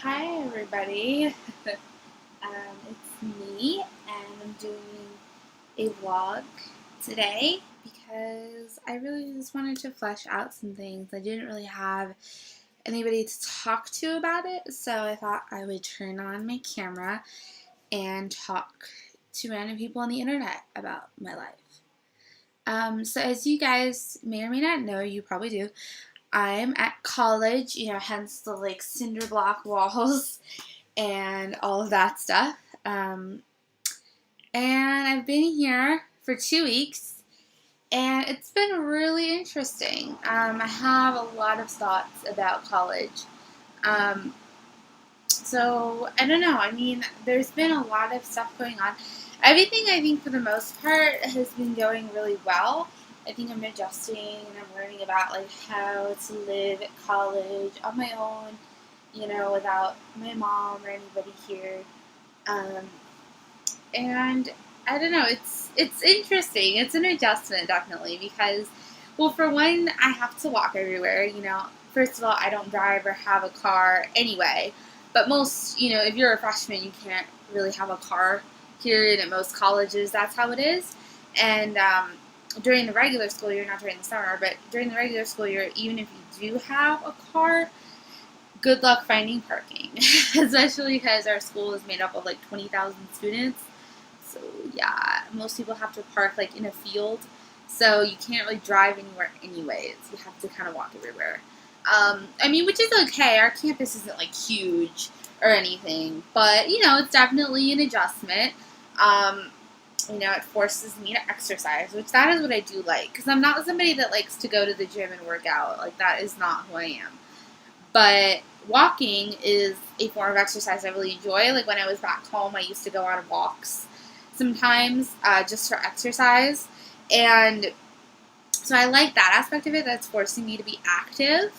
Hi everybody. It's me, and I'm doing a vlog today because I really just wanted to flesh out some things. I didn't really have anybody to talk to about it, so I thought I would turn on my camera and talk to random people on the internet about my life. So as you guys may or may not know, you probably do, I'm at college, hence the cinder block walls and all of that stuff. And I've been here for 2 weeks, and it's been really interesting. I have a lot of thoughts about college. Um, so, I don't know. I mean, there's been a lot of stuff going on. Everything, I think, for the most part, has been going really well. I think I'm adjusting and I'm learning about how to live at college on my own, without my mom or anybody here. Um, and I don't know, it's interesting. It's an adjustment definitely because, well, for one, I have to walk everywhere. First of all, I don't drive or have a car anyway. But most, if you're a freshman, you can't really have a car here, and at most colleges, that's how it is. And during the regular school year, not during the summer, but during the regular school year, even if you do have a car, good luck finding parking, especially because our school is made up of 20,000 students. So yeah, most people have to park in a field, so you can't really drive anywhere anyways. You have to kind of walk everywhere. I mean, which is okay. Our campus isn't huge or anything, but it's definitely an adjustment. Um, it forces me to exercise, which that is what I do like, because I'm not somebody that likes to go to the gym and work out. That is not who I am. But walking is a form of exercise I really enjoy. When I was back home, I used to go on walks sometimes just for exercise. And so I like that aspect of it. That's forcing me to be active.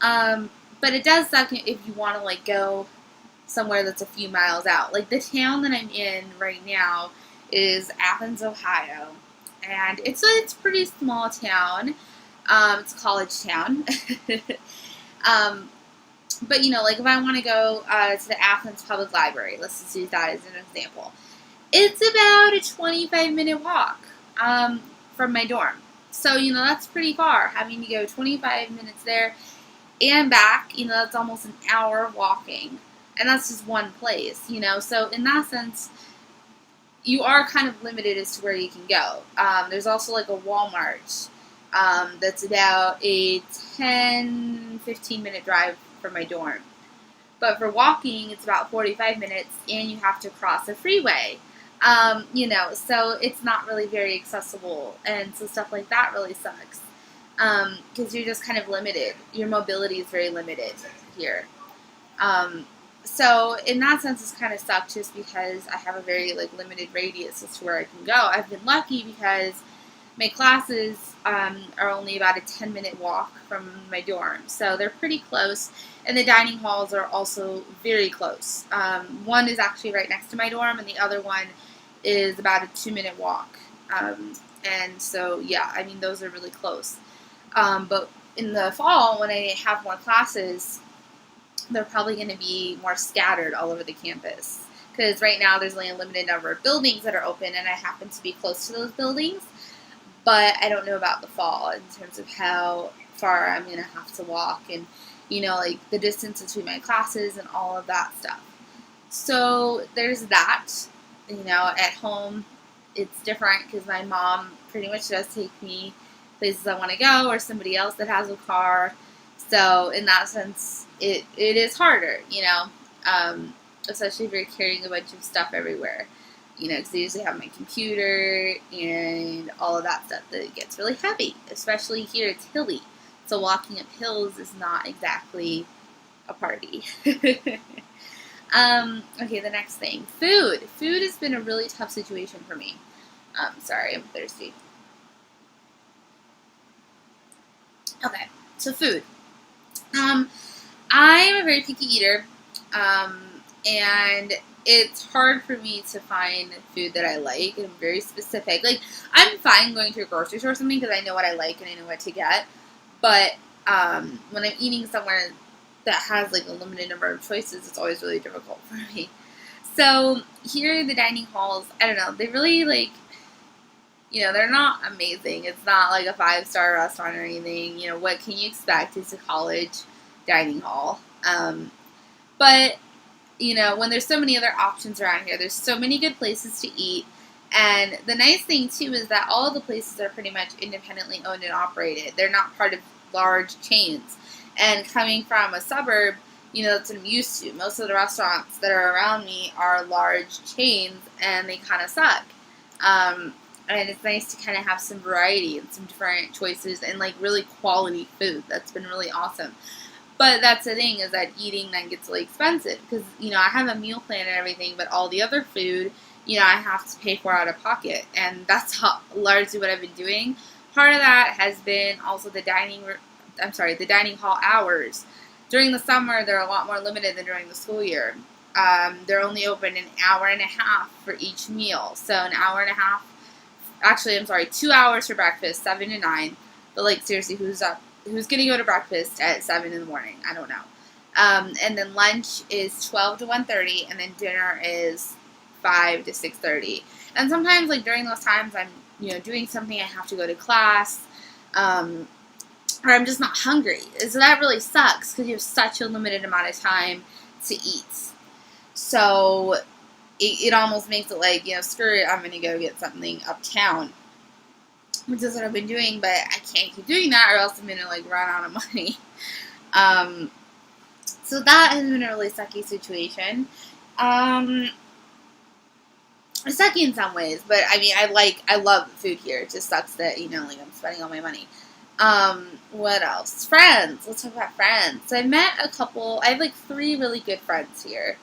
But it does suck if you want to go somewhere that's a few miles out. The town that I'm in right now is Athens, Ohio. And it's a pretty small town. It's a college town. um, but if I want to go to the Athens Public Library, let's just use that as an example. It's about a 25-minute walk from my dorm. So, that's pretty far. Having to go 25 minutes there and back, that's almost an hour walking. And that's just one place, So, in that sense, you are kind of limited as to where you can go. There's also a Walmart that's about a 10-15 minute drive from my dorm. But for walking, it's about 45 minutes, and you have to cross a freeway. So it's not really very accessible, and so stuff like that really sucks because you're just kind of limited. Your mobility is very limited here. So in that sense, it's kind of sucked just because I have a very limited radius as to where I can go. I've been lucky because my classes are only about a 10-minute walk from my dorm, so they're pretty close, and the dining halls are also very close. One is actually right next to my dorm, and the other one is about a 2-minute walk. And so, yeah, I mean, those are really close. But in the fall, when I have more classes, they're probably going to be more scattered all over the campus. Because right now there's only a limited number of buildings that are open, and I happen to be close to those buildings. But I don't know about the fall in terms of how far I'm going to have to walk and, the distance between my classes and all of that stuff. So there's that. At home, it's different because my mom pretty much does take me places I want to go, or somebody else that has a car. So in that sense, it is harder, especially if you're carrying a bunch of stuff everywhere. Because I usually have my computer and all of that stuff that gets really heavy, especially here it's hilly. So walking up hills is not exactly a party. Okay, the next thing. Food. Food has been a really tough situation for me. Sorry, I'm thirsty. Okay, so food. Um, I am a very picky eater, and it's hard for me to find food that I like, and I'm very specific. I'm fine going to a grocery store or something because I know what I like and I know what to get, but when I'm eating somewhere that has like a limited number of choices, it's always really difficult for me. So here, the dining halls, I don't know, they really like, they're not amazing. It's not like a 5-star restaurant or anything. What can you expect? It's a college dining hall. But, when there's so many other options around here, there's so many good places to eat. And the nice thing, too, is that all the places are pretty much independently owned and operated. They're not part of large chains. And coming from a suburb, that's what I'm used to. Most of the restaurants that are around me are large chains, and they kind of suck. And it's nice to kind of have some variety and some different choices and, like, really quality food. That's been really awesome. But that's the thing, is that eating then gets really expensive. Because, I have a meal plan and everything, but all the other food, I have to pay for out of pocket. And that's largely what I've been doing. Part of that has been also the dining hall hours. During the summer, they're a lot more limited than during the school year. They're only open an hour and a half for each meal. So an hour and a half, 2 hours for breakfast, 7 to 9. But, like, seriously, who's going to go to breakfast at 7 in the morning? I don't know. And then lunch is 12 to 1:30, and then dinner is 5 to 6:30. And sometimes, like, during those times, I'm, doing something, I have to go to class, or I'm just not hungry. So that really sucks, because you have such a limited amount of time to eat. So it almost makes it like, screw it, I'm going to go get something uptown, which is what I've been doing, but I can't keep doing that, or else I'm going to, like, run out of money. So that has been a really sucky situation. Sucky in some ways, but, I mean, I love the food here. It just sucks that, like, I'm spending all my money. What else? Friends. Let's talk about friends. So I met I have, like, 3 really good friends here.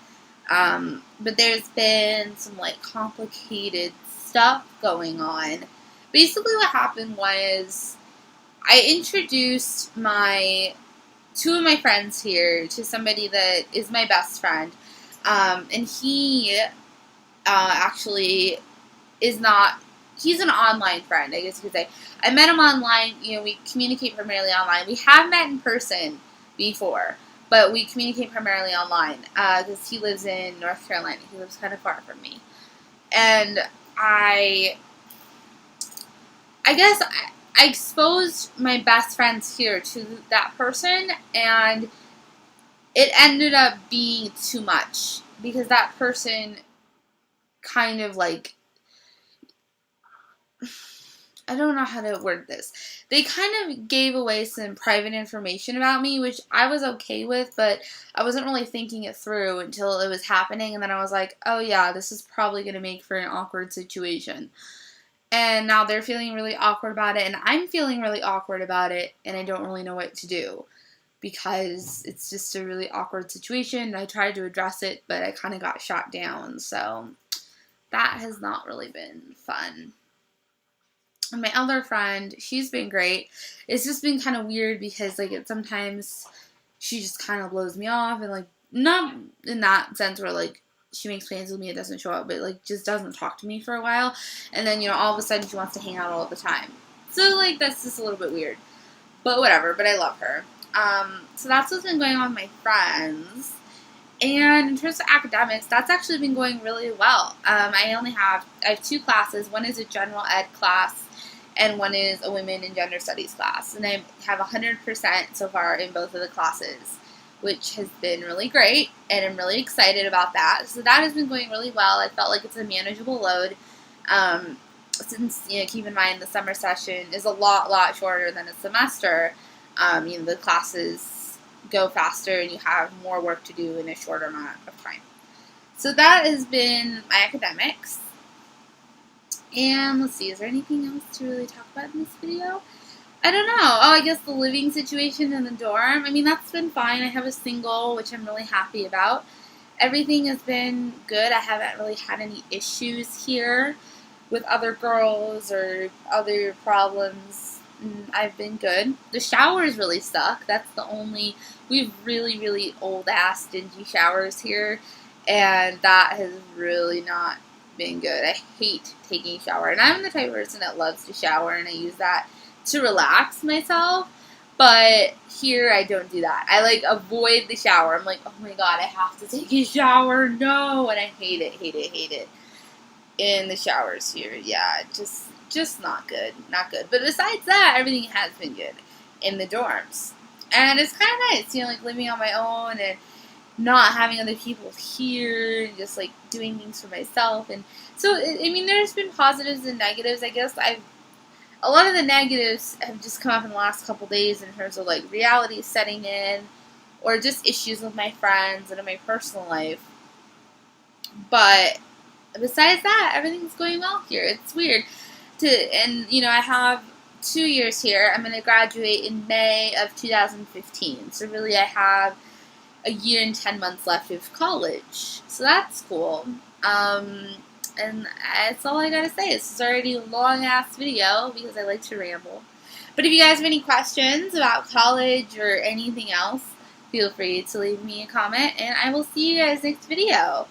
But there's been some, like, complicated stuff going on. Basically what happened was I introduced 2 of my friends here to somebody that is my best friend. And he actually is not, he's an online friend, I guess you could say. I met him online. We communicate primarily online. We have met in person before, but we communicate primarily online because he lives in North Carolina. He lives kind of far from me. And I guess I exposed my best friends here to that person, and it ended up being too much because that person kind of, like, I don't know how to word this. They kind of gave away some private information about me, which I was okay with, but I wasn't really thinking it through until it was happening, and then I was like, oh yeah, this is probably going to make for an awkward situation. And now they're feeling really awkward about it, and I'm feeling really awkward about it, and I don't really know what to do because it's just a really awkward situation. I tried to address it, but I kind of got shot down, so that has not really been fun. And my other friend, she's been great. It's just been kind of weird because, like, sometimes she just kind of blows me off, and, like, not in that sense where, like, she makes plans with me and doesn't show up, but, like, just doesn't talk to me for a while, and then, all of a sudden she wants to hang out all the time. So, like, that's just a little bit weird. But whatever, but I love her. So that's what's been going on with my friends. And in terms of academics, that's actually been going really well. I have 2 classes. One is a general ed class, and one is a women and gender studies class. And I have 100% so far in both of the classes, which has been really great, and I'm really excited about that. So that has been going really well. I felt like it's a manageable load, since, keep in mind the summer session is a lot shorter than a semester. The classes go faster, and you have more work to do in a shorter amount of time. So that has been my academics. And let's see, is there anything else to really talk about in this video? I don't know. Oh, I guess the living situation in the dorm. I mean, that's been fine. I have a single, which I'm really happy about. Everything has been good. I haven't really had any issues here with other girls or other problems. I've been good. The showers really suck. We have really old-ass, dingy showers here, and that has really not been good. I hate taking a shower, and I'm the type of person that loves to shower, and I use that to relax myself, But here I don't do that. I like avoid the shower. I'm like, oh my god, I have to take a shower. No, and I hate it, hate it, hate it. In the showers here, yeah, just not good, not good. But besides that, everything has been good in the dorms, and it's kind of nice, like living on my own and not having other people here, and just like doing things for myself. And so, I mean, there's been positives and negatives. I guess a lot of the negatives have just come up in the last couple days in terms of like reality setting in, or just issues with my friends and in my personal life. But besides that, everything's going well here. It's weird. And I have 2 years here. I'm going to graduate in May of 2015. So really I have a year and 10 months left of college. So that's cool. And that's all I gotta say. This is already a long-ass video because I like to ramble. But if you guys have any questions about college or anything else, feel free to leave me a comment, and I will see you guys next video.